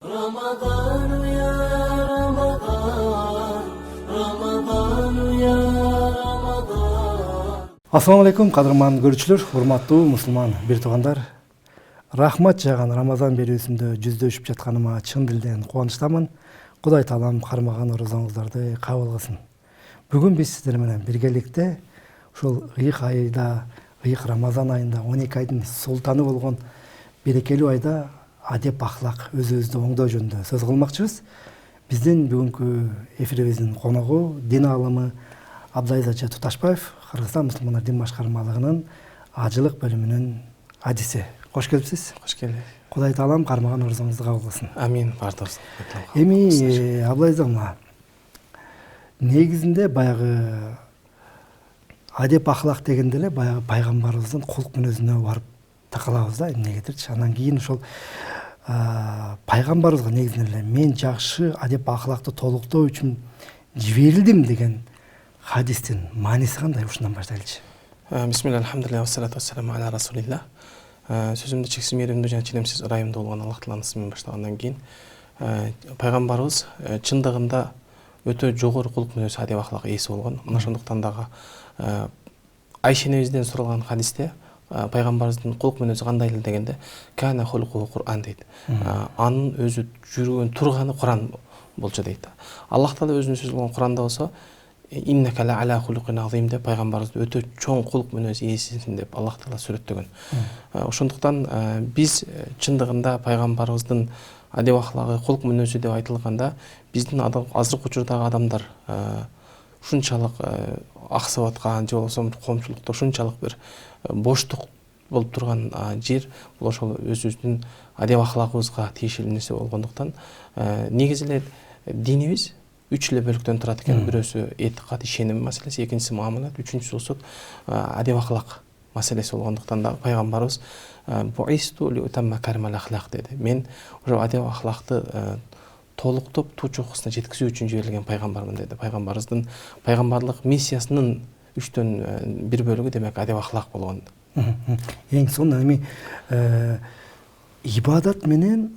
رمضان يا رمضان رمضان يا رمضان. Assalamu алейкум, кадырман көрүүчүлөр, урматтуу мусулман бир туугандар. Рахмат жаган Рамазан берүүсүндө жүздөшүп жатканыма чын дилден кубанычтамын. Кудай таалам кармаган оразаңыздарды кабыл кылсын. Бүгүн биз сиздер менен биргеликте ушул ыйык айда, ыйык Рамазан айында 12 айдын султаны болгон берекелүү айда адеп ахлак өзүбүздү оңдоо жөнүндө сөз кылмакчыбыз. Биздин бүгүнкү эфирибиздин коногу дин аалымы Абдылайыз Ажа Туташбаев, Кыргызстан мусулмандар дин башкармалыгынын ажылык бөлүмүнүн адиси. Кош келипсиз. Кош келдик. Кудай таалам кармаган оразаңызды кабыл кылсын. Амин, бардыгыбыз. Эми Абдылайыз агам, негизинде баягы адеп ахлак дегенде эле баягы пайгамбарыбыздын кулк мүнөзүнө барып такалабыз да, эмнегедирчи. Анан кийин ошол пайгамбарыбызга негизинен эле мен жакшы адеп ахлакты толуктоо үчүн жиберилдим деген хадистин мааниси кандай? Ушундан баштайлычы. Бисмилля, алхамдулилlah, вассалату вассаламу аля расулилlah. Сөзүмдү чексиз мээримдүү жана ченемсиз ырайымдуу болгон Аллах тааланын исминен баштагандан кийин пайгамбарыбыз чындыгында өтө жогору кулк мүнөз адеп ахлак ээси болгон. Мына ошондуктан дагы Айша энебизден суралган хадисте пайгамбарыбыздын кулк мүнөзү кандай эле дегенде кана хулку Кур'ан дейт. Анын өзү жүргөн турганы Кур'ан болчу дейт. Аллах таала өзүнүн сөзү болгон Кур'анда болсо иннека ла аля хулукин азим деп пайгамбарыбызды өтө чоң кулк мүнөз ээсисин деп Аллах таала сүрөттөгөн. Ошондуктан биз чындыгында пайгамбарыбыздын адеп ахлагы, кулк мүнөзү деп айтылганда биздин азыркы учурдагы адамдар ушунчалык аксап аткан же болбосо коомчулукта ушунчалык бир боштук болуп турган жер бул ошол өзүбүздүн адеп ахлагыбызга тиешелүү нерсе болгондуктан негизи эле динибиз үч эле бөлүктөн турат экен. Бирөөсү этикат, ишеним маселеси, экинчиси муамалат, үчүнчүсү болсо адеп ахлак маселеси болгондуктан да пайгамбарыбыз буисту ли утамма кармал ахлак деди. Мен ошо адеп ахлакты толуктоп туу чокусуна жеткизүү үчүн жиберилген пайгамбармын деди. Пайгамбарыбыздын пайгамбарлык миссиясынын 3/1 бөлүгү демек адеп ахлак болгон. Эң сонун эми ибадат менен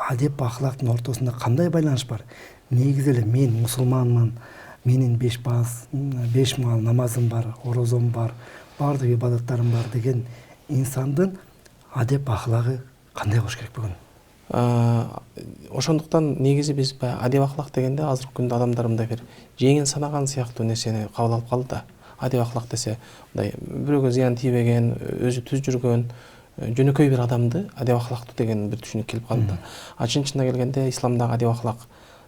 адеп ахлактын ортосунда кандай байланыш бар? Негизи эле мен мусулманмын, менин 5 маал намазым бар, орозом бар, бардык ибадаттарым бар деген инсандын адеп ахлагы кандай болуш керек бүгүн? Ошондуктан негизи биз адеп ахлак дегенде азыркы күндө адамдар мындай бир жеңил санаган сыяктуу нерсени кабыл алып калды да. Адеп ахлак десе мындай бирөөгө зыян тийбеген, өзү түз жүргөн жөнөкөй бир адамды адеп ахлактуу деген бир түшүнүк келип калды да. Чын-чынына келгенде исламдагы адеп ахлак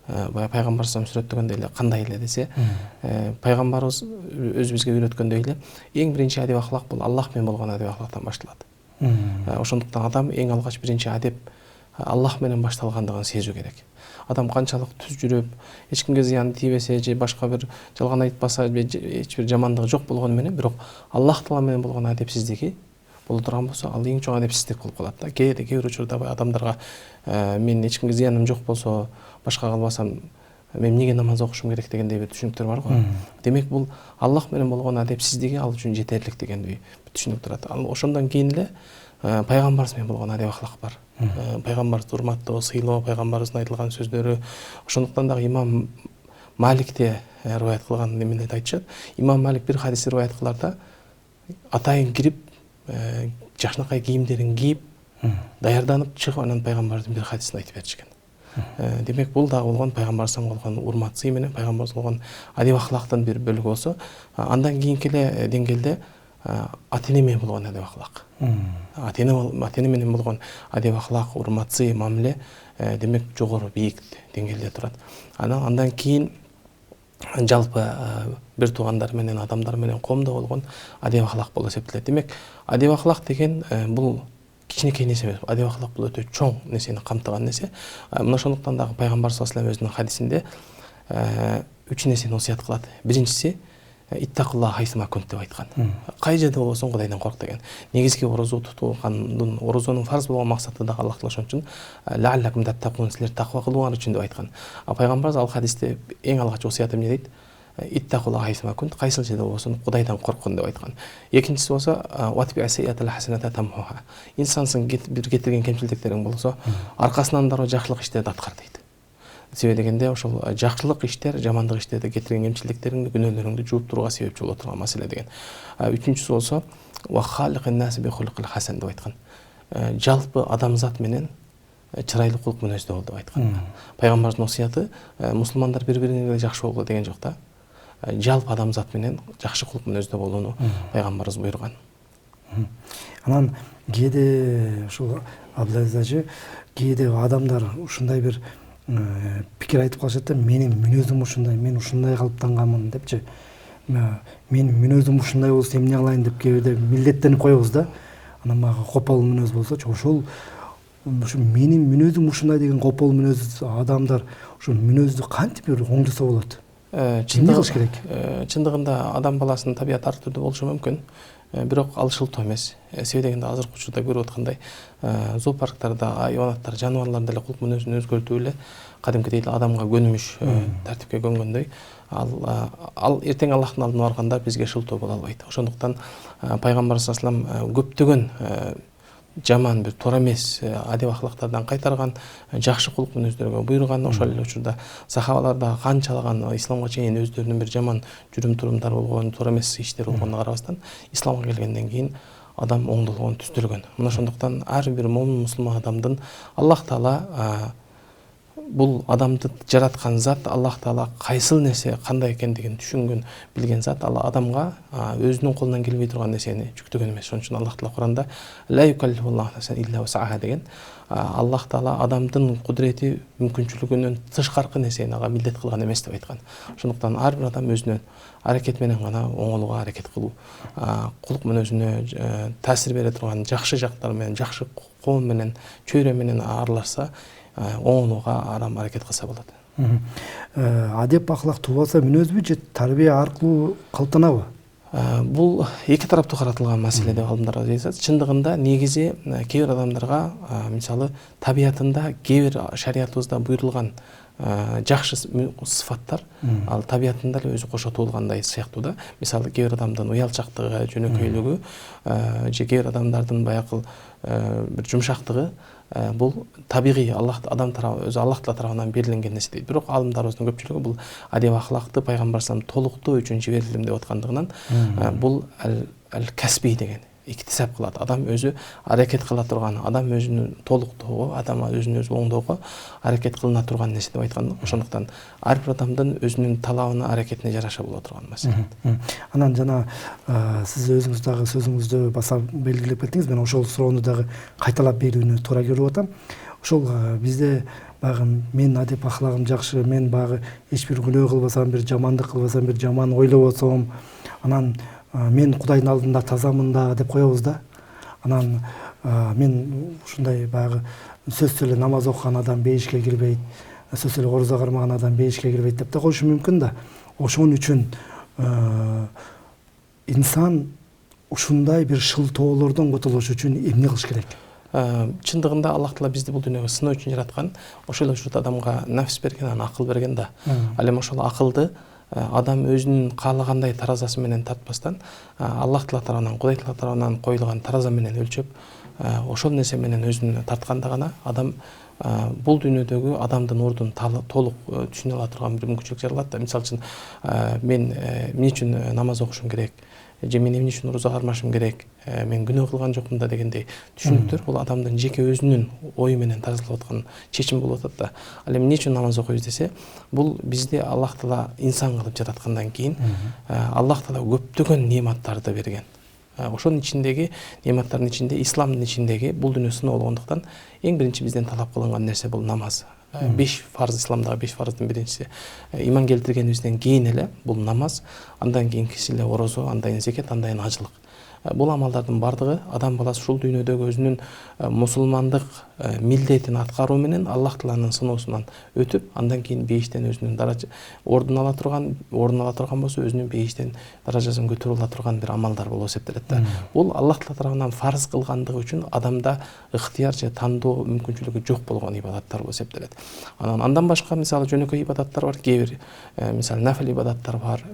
пайгамбарыбыз сүрөттөгөндөй эле кандай эле десе, пайгамбарыбыз өзү бизге үйрөткөндөй эле эң биринчи адеп ахлак бул Аллах менен болгон адеп ахлактан башталат. Ошондуктан адам эң алгач биринчи адеп Аллах менен башталгандыгын сезүү керек. Адам канчалык түз жүрүп, эч кимге зыян тийбесе же башка бир жалган айтпаса, эч бир жамандыгы жок болгону менен, бирок Аллах таала менен болгон адепсиздиги боло турган болсо, ал эң чоң адепсиздик болуп калат да. Кээ бир учурда адамдарга мен эч кимге зыяным жок болсо, башка кылбасам, мен эмнеге намаз окушум керек дегендей бир түшүнүктөр бар го. Демек бул Аллах менен болгон адепсиздиги ал үчүн жетерлик дегендей бир түшүнүк турат. Ал ошондон кийин эле пайгамбарыбыз менен болгон адеп ахлак бар. Пайгамбарыбызды урматтоо, сыйлоо, пайгамбарыбыздын айтылган сөздөрү. Ошондуктан дагы имам Маликте риваят кылган немелерди айтышат. Имам Малик бир хадисти риваят кыларда атайын кирип, жакшынакай кийимдерин кийип, даярданып чыгып, анан пайгамбардын бир хадисин айтып беришкен. Демек бул дагы болгон пайгамбарыбызга болгон урмат сый менен пайгамбарыбызга болгон адеп ахлактын бир бөлүгү болсо, андан кийинки эле деңгээлде ата-эне менен болгон адеп ахлак. Ата-эне менен болгон адеп ахлак, урмат сый, мамиле демек жогору бийик деңгээлде турат. Андан кийин жалпы бир туугандар менен, адамдар менен коомдо болгон адеп ахлак болуп эсептелет. Демек адеп ахлак деген бул кичинекей нерсе эмес. Адеп ахлак бул өтө чоң нерсени камтыган нерсе. Мына ошондуктан дагы пайгамбар саллаллаху алейхи өзүнүн хадисинде 3 нерсени осуят кылат. Биринчиси иттакулла хайсума кунт деп айткан. Кай жерде болбосоң Кудайдан корк деген. Негизги орозо тутулгандын, орозонун фарз болгон максаты да Аллах ошон үчүн лааллакум таттакун, силер таква кылууңар үчүн деп айткан. Пайгамбарыбыз ал хадисте эң алгач осуят эмне дейт? иттақулла хайсума кунт, кайсыл жерде болсун Кудайдан корккун деп айткан. Экинчиси болсо ватби асиятал хасаната тамхуха. Инсансың бир кетирген кемчилдиктериң болсо, аркасынан дароо жакшылык иштерди аткар дейт. Себеби дегенде ошол жакшылык иштер, жамандык иштерди кетирген кемчилдиктериңди, күнөөлөрүңдү жууп турууга себепчи боло турган маселе деген. Үчүнчүсү болсо ва халикин наси би хулукил хасан деп айткан. Жалпы адамзат менен чырайлы кулк мүнөздө бол деп айткан. Пайгамбардын осуяты мусулмандар бири-бирине жакшы болгула деген жок да. Жалпы адамзат менен жакшы кулк мүнөздө болууну пайгамбарыбыз буйруган. Анан кээде ушул Абдылазиз ажы, кээде адамдар ушундай бир пикир айтып калышат да, менин мүнөзүм ушундай, мен ушундай калыптангамын депчи. Менин мүнөзүм ушундай болсо эмне кылайын деп кээде милдеттенип коебуз да. Анан мага копол мүнөз болсочу, ошол ушу менин мүнөзүм ушундай деген копол мүнөз адамдар ушул мүнөздү кантип бир оңдосо болот? Эмне кылыш керек? Чындыгында адам баласынын табияты ар түрдүү болушу мүмкүн. Бирок ал шылтоо эмес. Себеби дегенде азыркы учурда көрүп аткандай зоопарктарда айванаттар, жаныбарлар деле кулк мүнөзүн өзгөртүп эле кадимкидей адамга көнүмүш тартипке көнгөндөй, ал эртең Аллахтын алдына барганда бизге шылтоо боло албайт. Ошондуктан пайгамбарыбыз саллаллаху алейхи вассалам көптөгөн жаман бир туура эмес адеп ахлактардан кайтарган, жакшы кулк мүнөздөргө буйруган. Ошол эле учурда сахабалар да канчалаган исламга чейин өздөрүнүн бир жаман жүрүм-турумдары болгон, туура эмес иштер болгонуна карабастан, исламга келгенден кийин адам оңдолгон, түздөлгөн. Мына ошондуктан ар бир момун мусулман адамдын Аллах Таала бул адамды жараткан зат, Аллах Таала кайсыл нерсе кандай экендигин түшүнгөн, билген зат. Ал адамга өзүнүн колунан келбей турган нерсени жүктөгөн эмес. Ошон үчүн Аллах Таала Куранда ла юкаллифуллаху нафсан илля вусаха деген, Аллах Таала адамдын кудурети, мүмкүнчүлүгүнөн тышкаркы нерсени ага милдет кылган эмес деп айткан. Ошондуктан ар бир адам өзүнүн аракет менен гана оңолууга аракет кылуу, кулк мүнөзүнө таасир бере турган жакшы жактары менен, жакшы коом менен, чөйрө менен аралашса, оңолууга арам аракет кылса болот. Адеп ахлак тубаса мүнөзбү же тарбия аркылуу калыптанабы? Бул эки тараптуу каратылган маселе деп алдымдар айтат. Чындыгында негизи кээ бир адамдарга мисалы табиятында кээ бир шариятыбызда буйрулган жакшы сыфаттар ал табиятында эле өзү кошо туулгандай сыяктуу да. Мисалы кээ бир адамдын уялчактыгы, жөнөкөйлүгү же кээ бир адамдардын баягы бир жумшактыгы, бул табигый адам тарабы, өзү Аллах Таала тарабынан берилген нерсе дейт. Бирок алымдарыбыздын көпчүлүгү бул адеп ахлакты пайгамбар салам толуктоо үчүн жиберилдим деп аткандыгынан бул касби деген иктисап кылат. Адам өзү аракет кыла турган, адам өзүнүн толуктоого, адам өзүн өзү оңдоого аракет кылына турган нерсе деп айткан. Ошондуктан ар бир адамдын өзүнүн талабына, аракетине жараша боло турган маселе. Анан жана сиз өзүңүз дагы сөзүңүздө баса белгилеп кеттиңиз, мен ошол суроону дагы кайталап берүүнү туура көрүп атам. Ошол бизде багы мен адеп ахлагым жакшы, мен багы эч бир күнөө кылбасам, бир жамандык кылбасам, бир жаман ойлобосом, анан мен Кудайдын алдында тазамын да деп коебуз да. Анан мен ушундай багы сөзсүз эле намаз окуган адам бейишке кирбейт, сөзсүз эле орозо кармаган адам бейишке кирбейт деп да коюшу мүмкүн да. Ошон үчүн инсан ушундай бир шылтоолордон котулуш үчүн эмне кылыш керек? Чындыгында Аллах Таала бизди бул дүйнөгө сыноо үчүн жараткан. Ошол эле учурда адамга нафс берген, анан акыл берген да. Ал эми ошол акылды адам өзүнүн каалагандай таразасы менен тартпастан, Аллах Таала тарабынан, Кудай Таала тарабынан коюлган тараза менен өлчөп, ошол нерсе менен өзүн тартканда гана адам бул дүйнөдөгү адамдын ордун толук түшүнө ала турган бир мүмкүнчүлүк жаралат да. Мисалы үчүн мен эмне үчүн намаз окушум керек, же мен эмне үчүн орозо кармашым керек, мен күнөө кылган жокмун да дегендей түшүнүктөр бул адамдын жеке өзүнүн ою менен таразалап аткан чечим болуп атат да. Ал эми эмне үчүн намаз окуйбуз десе, бул бизди Аллах Таала инсан кылып жараткандан кийин Аллах Таала көптөгөн неаматтарды берген. Ошонун ичиндеги неаматтардын ичинде, исламдын ичиндеги бул дүйнө сыноо болгондуктан эң биринчи бизден талап кылынган нерсе бул намаз. 5 фарз, исламдагы 5 фарздын биринчиси. Иман келтиргенибизден кийин эле бул намаз, андан кийинкиси эле орозо, андан кийин зекет, андан кийин ажылык. Бул амалдардын бардыгы адам баласы ушул дүйнөдөгү өзүнүн мусулмандык милдетин аткаруу менен Аллах Тааланын сыноосунан өтүп, андан кийин бейиштен өзүнүн ордун ала турган болсо өзүнүн бейиштен даражасын көтөрүп ала турган бир амалдар болуп эсептелет да. Бул Аллах Таала тарабынан фарз кылгандыгы үчүн адамда ыктыяр же тандоо мүмкүнчүлүгү жок болгон ибадаттар болуп эсептелет. Андан башка мисалы жөнөкөй ибадаттар бар, кээ бир мисалы нафил ибадаттар бар,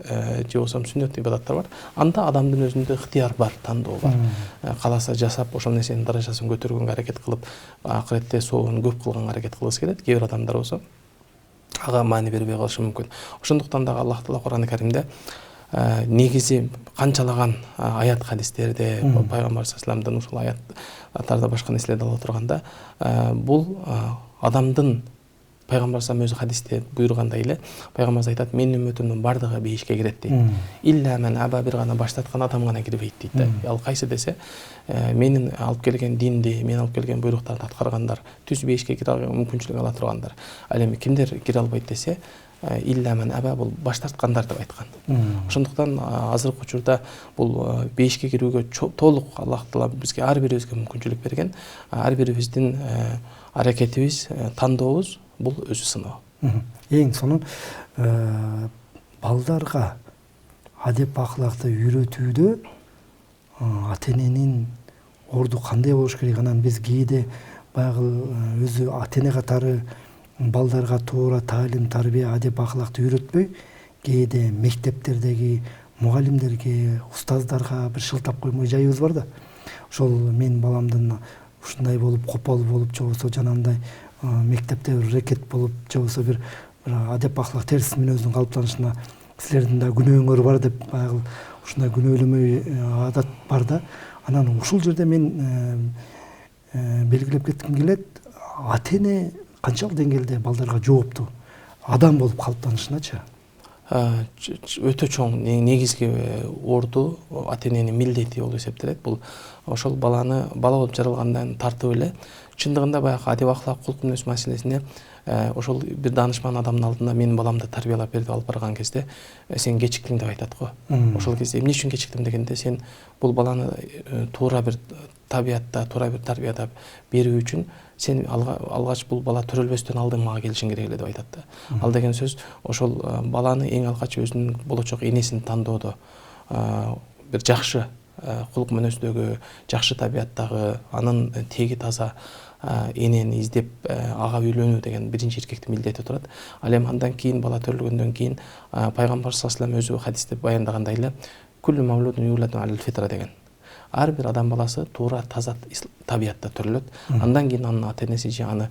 же болбосо сүннөт ибадаттар бар. Анда адамдын өзүндө ыктыяр бар, тандоо бар. Кааласа жасап, ошол нерсенин даражасын көтөргөнгө аракет кылып, акыретте сообун көп кылганга аракет кылгысы келет. Кээ бир адамдар болсо ага маани бербей калышы мүмкүн. Ошондуктан дагы Аллах Таала Кур'ан-ы Каримде негизи канчалаган аят хадистерде пайгамбар саллаллаху алейхи вассаламдын ушул аяттарда башка нерселерди ала турганда бул адамдын пайгамбар саллаллаху алейхи өзү хадисте буйругандай эле пайгамбар айтат, менин үммөтүмдүн бардыгы бейишке кирет дейт. Илля мен аба, бир гана баштаткан адам гана кирбейт дейт да. Ал кайсы десе, менин алып келген динди, мен алып келген буйруктарды аткаргандар, түз бейишке кире алган мүмкүнчүлүк ала тургандар. Ал эми кимдер кире албайт десе, илля мен аба, бул баш тарткандар деп айткан. Ошондуктан азыркы учурда бул бейишке кирүүгө толук Аллах Таала бизге ар бирибизге мүмкүнчүлүк берген. Ар бирибиздин аракетибиз, тандообуз бул өзү сыноо. Эң сонун балдарга адеп акылакты үйрөтүүдө ата эненин орду кандай болуш керек? Анан биз кээде баягы өзү ата эне катары балдарга туура таалим, тарбия, адеп акылакты үйрөтпөй, кээде мектептердеги мугалимдерге, устаздарга бир шылтап коймой жайыбыз бар да. Ошол мен баламдын ушундай болуп, копол болуп, же болбосо жанагындай мектепте бир рекет болуп, же болбосо бир адеп акылак терс мүнөздүн калыптанышына силердин да күнөөңөр бар деп баягы ушундай күнөөлөмөй адат бар да. Анан ушул жерде мен белгилеп кетким келет, ата эне канчалык деңгээлде балдарга жооптуу адам болуп калыптанышыначы? Өтө чоң негизги орду ата эненин милдети болуп эсептелет. Бул ошол бала болуп жаралгандан тартып эле чындыгында баягы адеп акылак, кулк мүнөз маселесине ошол бир даанышман адамдын алдында менин баламды тарбиялап берип алып барган кезде сен кечиктиң деп айтат го. Ошол кезде эмне үчүн кечиктим дегенде, сен бул баланы туура бир табиятта, туура бир тарбияда берүү үчүн сен алгач бул бала төрөлбөстөн алдын мага келишиң керек эле деп айтат да. Ал деген сөз ошол баланы эң алгач өзүнүн болочок энесин тандоодо бир жакшы кулк мүнөздөгү, жакшы табияттагы, анын теги таза энени издеп ага үйлөнүү деген биринчи эркектин милдети турат. Ал эми андан кийин бала төрөлгөндөн кийин пайгамбар саллаллаху алейхи вассалам өзү хадисте баяндагандай эле куллу мавлудун юладу алал фитра деген. Ар бир адам баласы туура таза табиятта төрөлөт. Андан кийин анын ата энеси же аны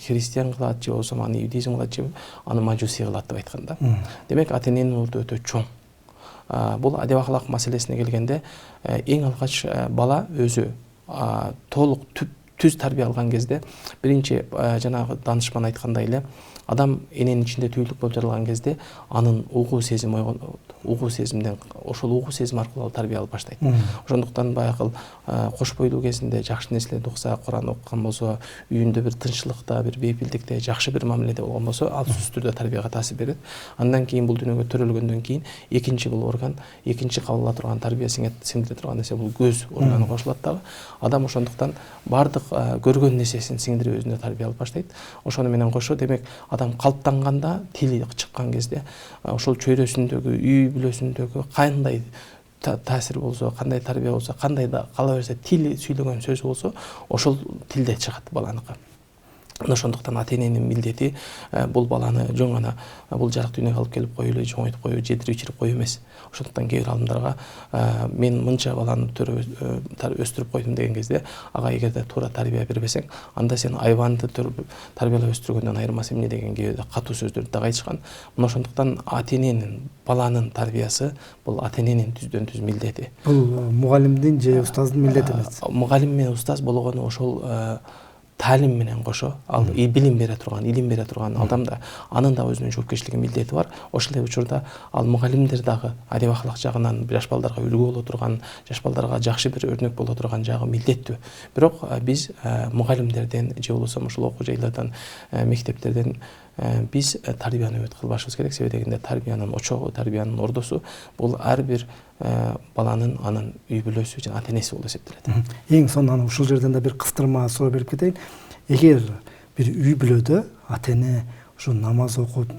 христиан кылат, же болбосо аны иудизм кылат, же аны мажуси кылат деп айткан да. Демек ата эненин орду өтө чоң. Бул адеп акылак маселесине келгенде эң алгач бала өзү толук түз тарбия алган кезде биринчи жанагы даанышман айткандай эле адам эненин ичинде түйүлдүк болуп жаралган кезде анын угуу сезимден ошол угуу сезим аркылуу тарбия алып баштайт. Ошондуктан баягы кош бойлуу кезинде жакшы нерселерди укса, Куран окуган болсо, үйүндө бир тынччылыкта, бир бейпилдикте, жакшы бир мамиледе болгон болсо, ал сөзсүз түрдө тарбияга таасир берет. Андан кийин бул дүйнөгө төрөлгөндөн кийин экинчи бул орган, экинчи кабыл ала турган тарбия сиңдире турган нерсе бул көз органы кошулат дагы. Адам ошондуктан бардык көргөн нерсесин сиңдирип өзүнө тарбия алып баштайт. Ошону менен кошо, демек адам калыптанганда, тили чыккан кезде ошол чөйрөсүндөгү, үй бүлөсүндөгү кандай таасир болсо, кандай тарбия болсо, кандай да кала берсе, тили сүйлөгөн сөз болсо, ошол тилде чыгат баланыкы. Ошондуктан ата эненин милдети бул баланы жөн гана бул жарык дүйнөгө алып келип коюу эле, жоңойтуп коюу, жедирип ичирип коюу эмес. Ошондуктан кээ бир адамдарга мен мынча баланы өстүрүп койдум деген кезде, ага эгерде туура тарбия бербесең, анда сен айбанды тарбиялап өстүргөндөн айырмасы эмне деген кээ бир катуу сөздөрдү дагы айтышкан. Мына ошондуктан ата эненин баланын тарбиясы бул ата эненин түздөн түз милдети. Бул мугалимдин же устаздын милдети эмес. Мугалим менен устаз болгону ошол таалим менен кошо, ал билим бере турган, илим бере турган адамда анын да өзүнүн жоопкерчилиги, милдети бар. Ошол эле учурда ал мугалимдер дагы адеп акылак жагынан жаш балдарга үлгү боло турган, жаш балдарга жакшы бир өрнөк боло турган жагы милдеттүү. Бирок биз мугалимдерден же болбосо ошол окуу жайлардан, мектептерден биз тарбияны үмүт кылбашыбыз керек. Себеби дегенде тарбиянын очогу, тарбиянын ордосу бул ар бир баланын анын үй бүлөсү жана ата энеси болуп эсептелет. Эң сонун ушул жерден да бир кыстырма суроо берип кетейин. Эгер бир үй бүлөдө ата эне ушу намаз окуп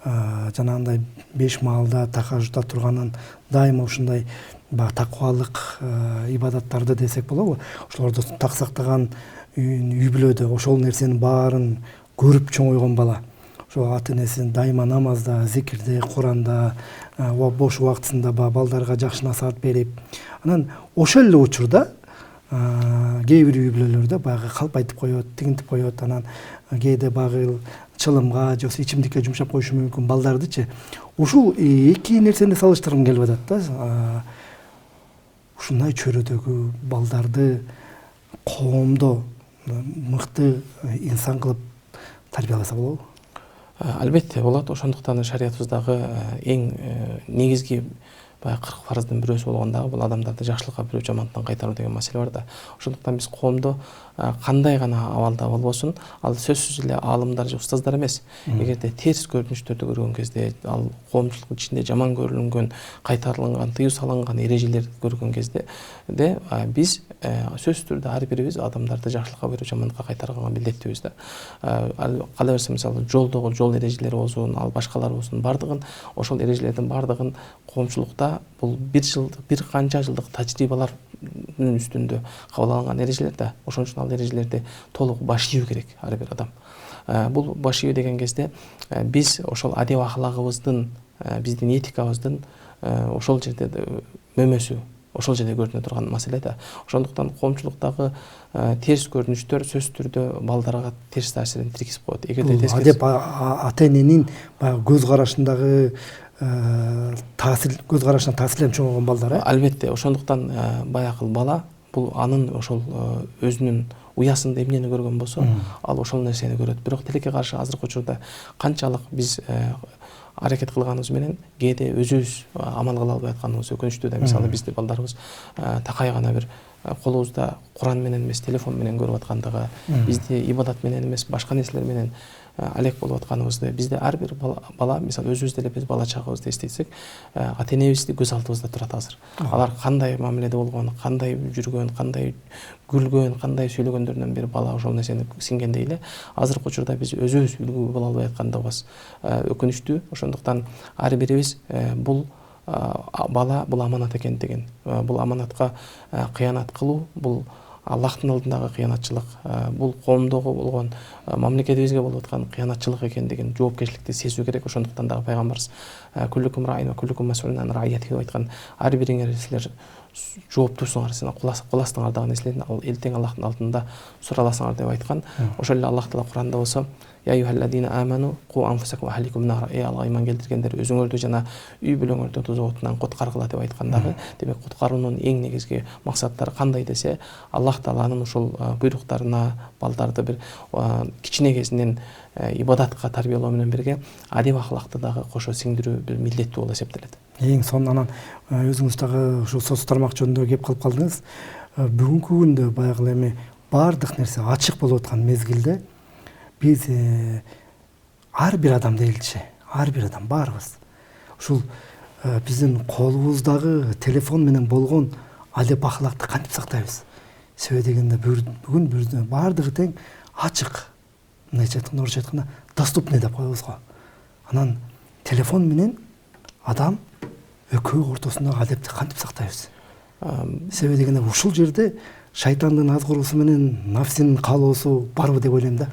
жанагындай 5 маалда тахажжудда турганын, дайыма ушундай такыбалык ибадаттарды десек болобу? Ошолорду так сактаган үй бүлөдө ошол нерсенин баарын көрүп чоңойгон бала, ошо ата энесин дайыма намазда, зикирде, Куранда, бош убактысында балдарга жакшы насаат берип, анан ошол эле учурда кээ бир үй бүлөлөрдө баягы калп айтып коет, тигинтип коет, анан кээде баягы чылымга же ичимдикке жумшап коюшу мүмкүн балдардычы. Ушул эки нерсени салыштыргым келип атат да. Ушундай чөйрөдөгү балдарды коомдо мыкты инсан кылып тарбияласа болобу? Албетте болот. Ошондуктан шариятыбыздагы эң негизги 40 фарздын бирөөсү болгондагы бул адамдарды жакшылыкка бирөө жамандыктан кайтаруу деген маселе бар да. Ошондуктан биз коомдо кандай гана абалда болбосун, ал сөзсүз эле аалымдар же устаздар эмес. Эгерде терс көрүнүштөрдү көргөн кезде, ал коомчулук ичинде жаман көрүнгөн, кайтарылган, тыюу салынган эрежелерди көргөн кезде биз сөзсүз түрдө ар бирибиз адамдарды жакшылыкка бирөө жамандыкка кайтарганга милдеттүүбүз да. Кала берсе мисалы жолдогу жол эрежелери болсун, ал башкалар болсун, бардыгын ошол эрежелердин бардыгын коомчулукта бул бир канча жылдык тажрыйбалардын үстүндө кабыл алынган эрежелер да. Ошон үчүн ал эрежелерди толук баш ийүү керек ар бир адам. Бул баш ийүү деген кезде биз ошол адеп ахлагыбыздын, биздин этикабыздын ошол жерде мөмөсү, ошол жерде көрүнө турган маселе да. Ошондуктан коомчулуктагы терс көрүнүштөр сөзсүз түрдө балдарга терс таасирин тийгизип коет. Эгерде адеп ата эненин баягы көз карашындагы таасир, көз карашынан таасирленип чоңойгон балдар. Албетте, ошондуктан баягы бала бул анын ошол өзүнүн уясында эмнени көргөн болсо, ал ошол нерсени көрөт. Бирок тилекке каршы азыркы учурда канчалык биз аракет кылганыбыз менен кээде өзүбүз амал кыла албай атканыбыз өкүнүчтүү да. Мисалы бизди балдарыбыз такай гана бир колубузда Куран менен эмес, телефон менен көрүп аткандыгы, бизди ибадат менен эмес, башка нерселер менен алек болуп атканыбызды, бизде ар бир бала, мисалы өзүбүз деле биз бала чагыбызды эстесек, ата энебизди көз алдыбызда турат азыр. Алар кандай мамиледе болгон, кандай жүргөн, кандай күлгөн, кандай сүйлөгөндөрүнөн бери бала ошол нерсени сиңгендей эле азыркы учурда биз өзүбүз үлгү боло албай аткандыгыбыз өкүнүчтүү. Ошондуктан ар бирибиз бул бала бул аманат экен деген, бул аманатка кыянат кылуу, бул Аллахтын алдындагы кыянатчылык, бул коомдогу болгон мамлекетибизге болуп аткан кыянатчылык экендигин, жоопкерчиликти сезүү керек. Ошондуктан дагы пайгамбарыбыз күллүкүм раин ва күллүкүм мас'улун ан раиятихи деп айткан, ар бириңер силер жооптусуңар, силер кул астыңар дагы нерселердин ал элтең Аллахтын алдында сураласыңар деп айткан. Ошол эле Аллах таала Куранда болсо Я юхалладина аману ку анфусакум ва ахликум нар. Алла иман келтиргендер, өзүңөрдү жана үй бүлөңөрдү тозок отунан куткаргыла деп айткандагы. Демек куткаруунун эң негизги максаттары кандай десе, Аллах тааланын ушул буйруктарына балдарды бир кичине кезинен ибадатка тарбиялоо менен бирге адеп ахлакты дагы кошо сиңдирүү бир милдеттүү болуп эсептелет. Эң сонун анан өзүңүз дагы ушул соц тармак жөнүндө кеп калып калдыңыз. Бүгүнкү күндө баягы эми баардык нерсе ачык болуп аткан мезгилде биз ар бир адам дейилчи, ар бир адам баарыбыз ушул биздин колубуздагы телефон менен болгон адеп ахлакты кантип сактайбыз? Себеби дегенде бүгүн бизде баардыгы тең ачык. Мындайча айтканда, орусча айтканда доступный деп коебуз го. Анан телефон менен адам экөө ортосундагы адепти кантип сактайбыз? Себеби дегенде ушул жерде шайтандын азгыруусу менен нафсинин каалоосу барбы деп ойлойм да.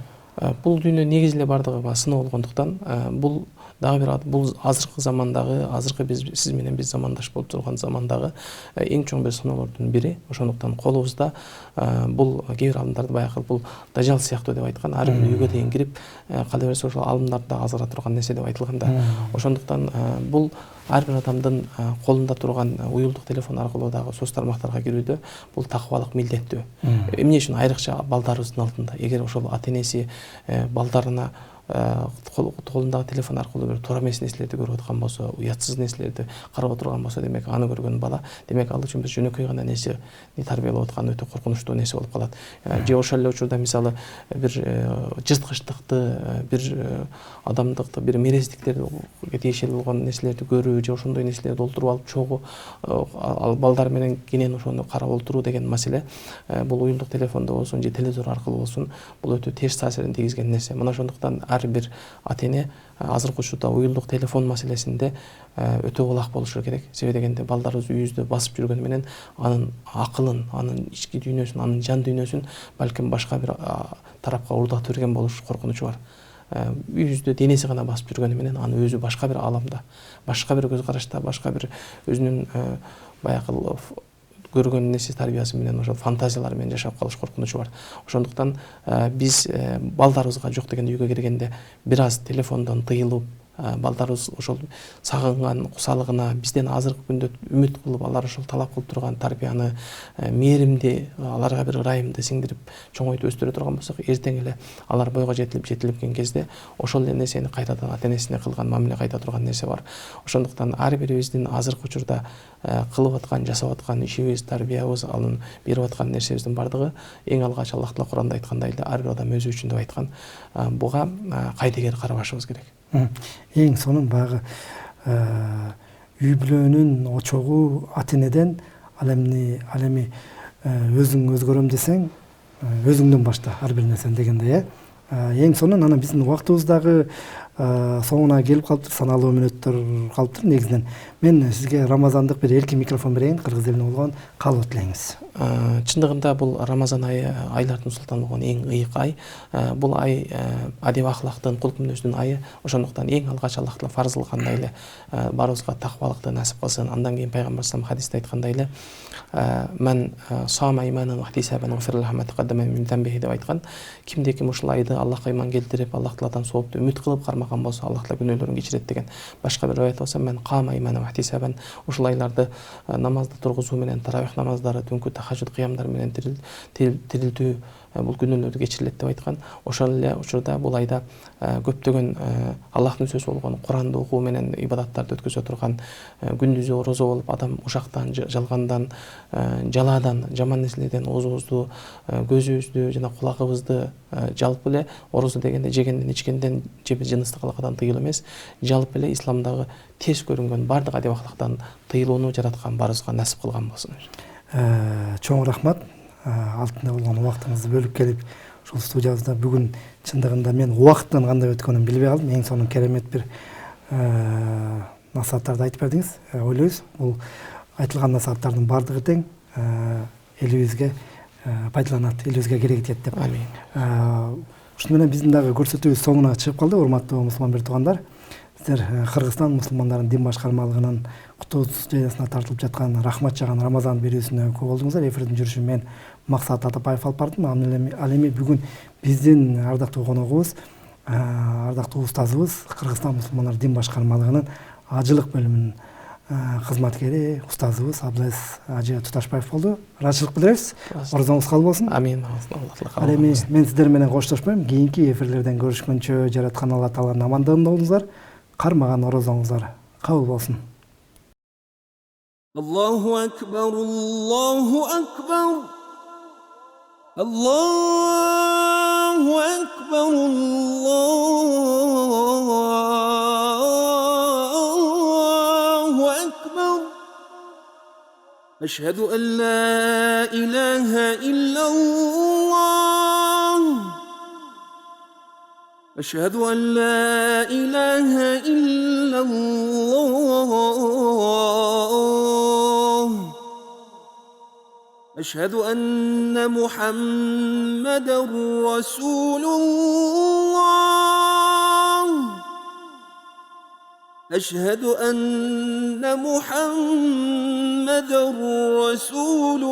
Бул дүйнө негизи эле бардыгы сыноо болгондуктан бул дагы бир бул азыркы замандагы, азыркы сиз менен биз замандаш болуп турган замандагы эң чоң бир сыноолордун бири. Ошондуктан колубузда бул кээ бир алдымдарды баягы бул дажал сыяктуу деп айткан, ар бир үйгө дейин кирип, кале берсе ошол алдымдарда азгыра турган нерсе деп айтылган да. Ошондуктан бул ар бир адамдын колунда турган уюлдук телефон аркылуу дагы соц тармактарга кирүүдө бул такыбалык милдеттүү. Эмне үчүн айрыкча балдарыбыздын алдында, эгер ошол ата энеси балдарына колундагы телефон аркылуу бир туура эмес нерселерди көрүп аткан болсо, уятсыз нерселерди карап отурган болсо, демек аны көргөн бала, демек ал үчүн биз жөнөкөй гана нерсе тарбиялап аткан өтө коркунучтуу нерсе болуп калат. Же ошол эле учурда мисалы бир жырткычтыкты, бир адамдыкты, бир мерездиктерге тиешелүү болгон нерселерди көрүү, же ошондой нерселерди олтуруп алып чогуу ал балдар менен кенен ошону карап олтуруу деген маселе бул уюлдук телефондо болсун же телевизор аркылуу болсун, бул өтө терс таасирин тийгизген нерсе. Мына ошондуктан ар бир ата-эне азыркы учурда уюлдук телефон маселесинде өтө улак болушу керек. Себеби дегенде балдарыбыз үйүбүздө басып жүргөнү менен анын акылын, анын ички дүйнөсүн, анын жан дүйнөсүн балким башка бир тарапка урдатып берген болуш коркунучу бар. Үйүбүздө денеси гана басып жүргөнү менен аны өзү башка бир аламда, башка бир көз карашта, башка бир өзүнүн баягы көргөн нерсе тарбиясы менен, ошо фантазиялар менен жашап калыш коркунучу бар. Ошондуктан биз балдарыбызга жок дегенде үйгө киргенде бир аз телефондон тыйылып, балдарыбыз ошол сагынган кусалыгына бизден азыркы күндө үмүт кылып, алар ошол талап кылып турган тарбияны, мээримди, аларга бир ырайымды сиңдирип чоңойтуп өстүрө турган болсок, эртең эле алар бойго жетилип кезде ошол эле нерсени кайтадан ата-энесине кылган мамиле кайта турган нерсе бар. Ошондуктан ар бирибиздин азыркы учурда кылып аткан, жасап аткан ишибиз, тарбиябыз, анын берип аткан нерсебиздин бардыгы эң алгач Аллах Таала Куранда айткандай эле ар бир адам өзү үчүн деп айткан. Буга кайдыгер карабашыбыз керек. Эң сонун баягы үй бүлөнүн очогу ата-энеден, ал эми өзүң өзгөрөм десең, өзүңдөн башта ар бир нерсени дегендей, эң сонун. Анан биздин убактыбыз дагы соңуна келип калыптыр, саналуу мүнөттөр калыптыр. Негизинен мен сизге рамазандык бир эркин микрофон берейин, кыргыз элине болгон каалоо тилеймиз. Чындыгында бул Рамазан айы айлардын султаны болгон эң ыйык ай. Бул ай адеп ахлактын, кулк мүнөздүн айы. Ошондуктан эң алгач Аллах Таала фарз кылгандай эле барыбызга таквалыкты насип кылсын. Андан кийин пайгамбар саллаллаху алейхи хадисте айткандай эле мен сама иманан вахтисабан гуфирлаху ма тaqaddama min dambihi деп айткан. Кимде ким ушул айды Аллахка иман келтирип, Аллах Тааладан соопту үмүт кылып кармаган болсо, Аллах Таала күнөөлөрүн кечирет деген. Башка бир аят болсо мен кама иманан вахтисабан, ушул айларды намазды тургузуу менен, таравих намаздары, түнкү тахажжуд кыямдар менен тирилтүү бул күнөөлөрдү кечирилет деп айткан. Ошол эле учурда бул айда көптөгөн Аллахтын сөзү болгон Куранды окуу менен ибадаттарды өткөзө турган, күндүзү орозо болуп адам ушактан, жалгандан, жалаадан, жаман нерселерден оозубузду, көзүбүздү жана кулагыбызды жалпы эле орозо дегенде жегенден, ичкенден же жыныстык алакадан тыйылуу эмес, жалпы эле исламдагы терс көрүнгөн бардык адеп ахлактан тыйылууну жараткан барыбызга насип кылган болсун. Чоң рахмат. Алтында болгон убактыңызды бөлүп келип ушул студиябызда бүгүн чындыгында мен убакыттын кандай өткөнүн билбей калдым. Эң сонун керемет бир насааттарды айтып бердиңиз. Ойлойбуз бул айтылган насааттардын бардыгы тең элибизге пайдаланат, элибизге керек этет деп. Амин. Ушуну менен биздин дагы көрсөтүүбүз соңуна чыгып калды, урматтуу мусулман бир туугандар. Сиздер Кыргызстан мусулмандарын дин башкармалыгынын кутуусуз жайасына тартылып жаткан рахмат жаган Рамазан берүүсүнө көп болдуңуздар. Эфирдин жүрүшүн мен Максат Атапаев алып бардым. Ал эми бүгүн биздин ардактуу коногубуз, ардактуу устазыбыз Кыргызстан мусулмандары дин башкармалыгынын ажылык бөлүмүнүн кызматкери, устазыбыз Абдылайыз Ажы Туташбаев болду. Ыраазычылык билдиребиз. Орозоңуз кабыл болсун. Амин. Ал эми мен сиздер менен коштошпойм. Кийинки эфирлерден көрүшкөнчө жараткан Алла Тааланын амандыгында болуңуздар. Кармаган орозоңуздар кабыл болсун. Allahu Akbar, Allahu Akbar, Allahu Akbar, Allahu Akbar. Eşhedü en la ilahe illallah. Eşhedü en la ilahe illallah. Eşhedü enne Muhammeden Resulullah. Eşhedü enne Muhammeden Resulullah.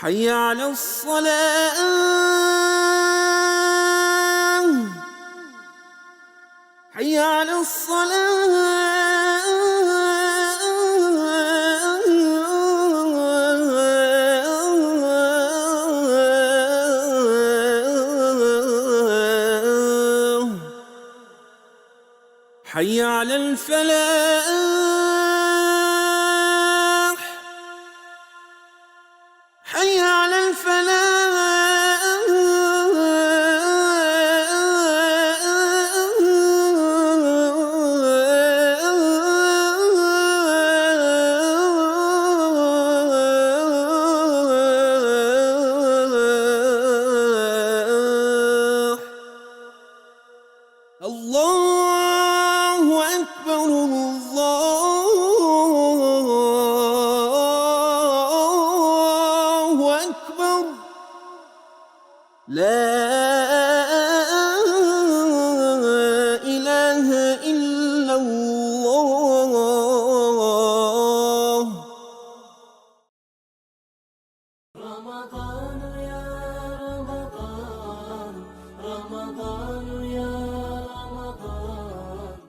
حي على الصلاة حي على الصلاة حي على الفلاح حي على الفلاح. الله أكبر الله أكبر لا إله إلا الله.